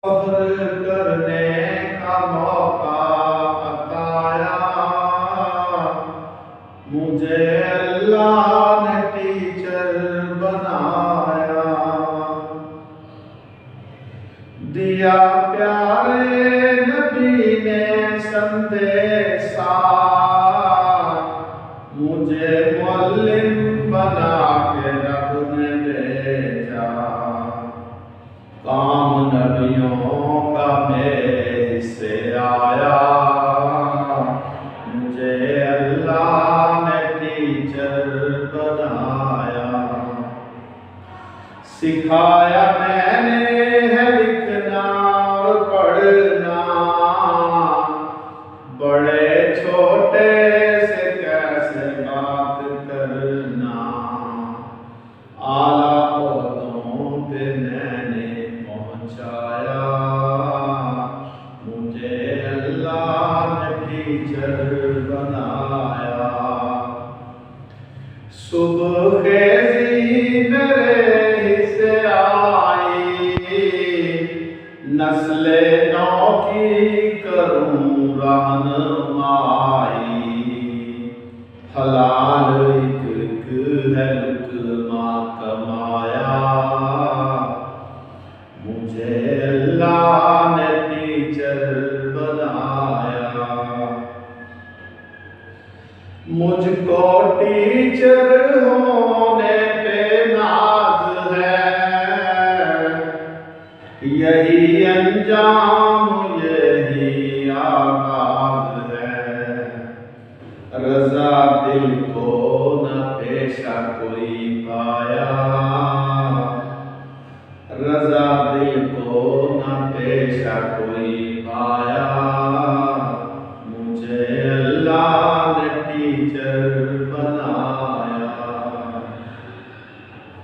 सब्र करने का मौका बताया, मुझे अल्लाह ने टीचर बनाया। दिया प्यारे नबी ने संदेशा, मुझे मुअल्लिम बना के रब ने भेजा। काम नबियों का मेरे से आया, मुझे अल्लाह ने टीचर बनाया। सिखाया मैंने है लिखना और पढ़ना, बड़े छोटे से कैसे बात करना। आला ओहदों पे मैंने पहुंचाया, मुझे अल्लाह ने टीचर बनाया। सुबह खेज़ी मेरे हिस्से आई, नस्ले नौ की करूं रहनुमाई। हलाल एक है लुक़मा कमाया, मुझे अल्लाह ने टीचर बनाया। मुझको टीचर होने पे नाज है, यही अंजाम यही आगाज है। रज़ा दिल को न पेशा कोई पाया, रज़ा दिल को न पेशा कोई पाया। मुझे अल्लाह